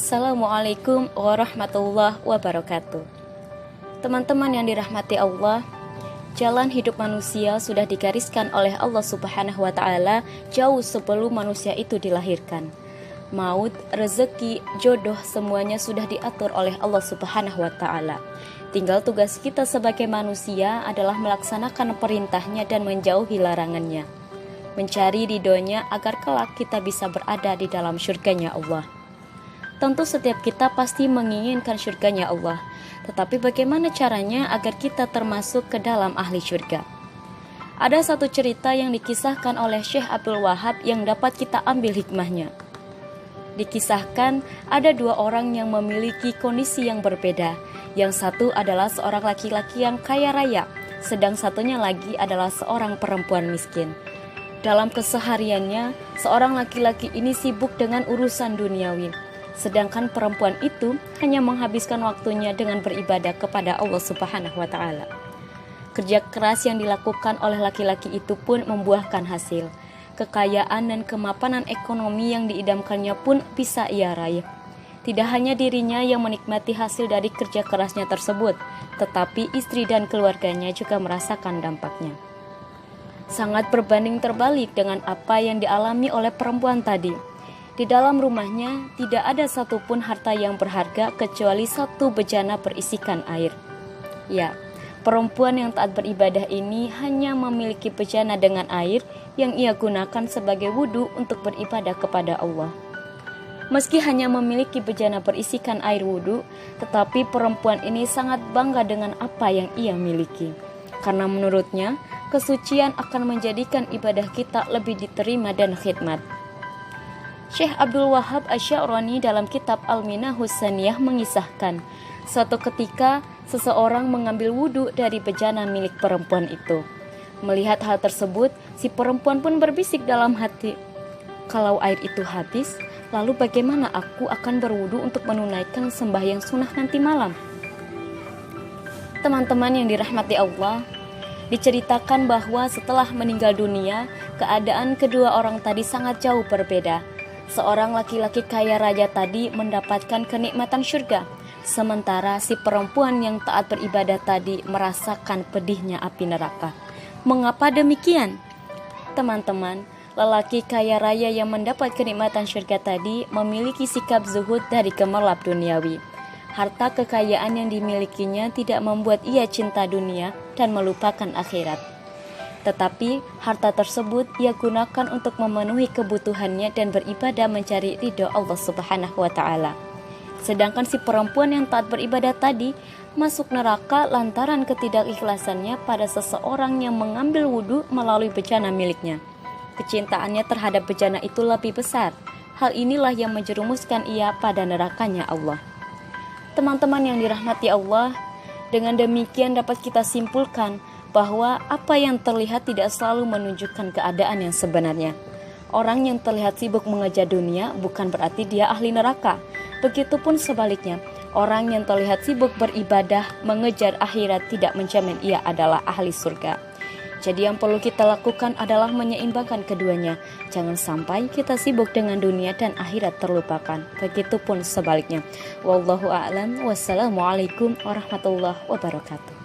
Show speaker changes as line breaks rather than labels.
Assalamualaikum warahmatullahi wabarakatuh. Teman-teman yang dirahmati Allah, jalan hidup manusia sudah digariskan oleh Allah Subhanahu wa Ta'ala jauh sebelum manusia itu dilahirkan. Maut, rezeki, jodoh, semuanya sudah diatur oleh Allah Subhanahu wa Ta'ala. Tinggal tugas kita sebagai manusia adalah melaksanakan perintahnya dan menjauhi larangannya, mencari ridhonya agar kelak kita bisa berada di dalam syurganya Allah. Tentu setiap kita pasti menginginkan syurganya Allah, tetapi bagaimana caranya agar kita termasuk ke dalam ahli syurga? Ada satu cerita yang dikisahkan oleh Syekh Abdul Wahab yang dapat kita ambil hikmahnya. Dikisahkan ada dua orang yang memiliki kondisi yang berbeda. Yang satu adalah seorang laki-laki yang kaya raya, sedang satunya lagi adalah seorang perempuan miskin. Dalam kesehariannya, seorang laki-laki ini sibuk dengan urusan duniawi, sedangkan perempuan itu hanya menghabiskan waktunya dengan beribadah kepada Allah Subhanahu wa Ta'ala. Kerja keras yang dilakukan oleh laki-laki itu pun membuahkan hasil. Kekayaan dan kemapanan ekonomi yang diidamkannya pun bisa ia raih. Tidak hanya dirinya yang menikmati hasil dari kerja kerasnya tersebut, tetapi istri dan keluarganya juga merasakan dampaknya. Sangat berbanding terbalik dengan apa yang dialami oleh perempuan tadi. Di dalam rumahnya tidak ada satupun harta yang berharga kecuali satu bejana berisikan air. Ya, perempuan yang taat beribadah ini hanya memiliki bejana dengan air yang ia gunakan sebagai wudhu untuk beribadah kepada Allah. Meski hanya memiliki bejana berisikan air wudhu, tetapi perempuan ini sangat bangga dengan apa yang ia miliki. Karena menurutnya, kesucian akan menjadikan ibadah kita lebih diterima dan khidmat. Syekh Abdul Wahab Asy-Sya'rani dalam kitab Al-Minahus Saniyah mengisahkan, suatu ketika seseorang mengambil wudhu dari bejana milik perempuan itu. Melihat hal tersebut, si perempuan pun berbisik dalam hati, kalau air itu habis, lalu bagaimana aku akan berwudhu untuk menunaikan sembahyang sunnah nanti malam? Teman-teman yang dirahmati Allah, diceritakan bahwa setelah meninggal dunia, keadaan kedua orang tadi sangat jauh berbeda. Seorang laki-laki kaya raya tadi mendapatkan kenikmatan syurga, sementara si perempuan yang taat beribadah tadi merasakan pedihnya api neraka. Mengapa demikian? Teman-teman, lelaki kaya raya yang mendapat kenikmatan syurga tadi memiliki sikap zuhud dari gemerlap duniawi. Harta kekayaan yang dimilikinya tidak membuat ia cinta dunia dan melupakan akhirat. Tetapi harta tersebut ia gunakan untuk memenuhi kebutuhannya dan beribadah mencari ridho Allah Subhanahu wa Ta'ala. Sedangkan si perempuan yang taat beribadah tadi masuk neraka lantaran ketidakikhlasannya pada seseorang yang mengambil wudhu melalui bejana miliknya. Kecintaannya terhadap bejana itu lebih besar. Hal inilah yang menjerumuskan ia pada nerakanya Allah. Teman-teman yang dirahmati Allah, dengan demikian dapat kita simpulkan bahwa apa yang terlihat tidak selalu menunjukkan keadaan yang sebenarnya. Orang yang terlihat sibuk mengejar dunia bukan berarti dia ahli neraka. Begitupun sebaliknya, orang yang terlihat sibuk beribadah mengejar akhirat tidak menjamin ia adalah ahli surga. Jadi yang perlu kita lakukan adalah menyeimbangkan keduanya. Jangan sampai kita sibuk dengan dunia dan akhirat terlupakan. Begitupun sebaliknya. Wallahu a'lam. Wassalamualaikum warahmatullahi wabarakatuh.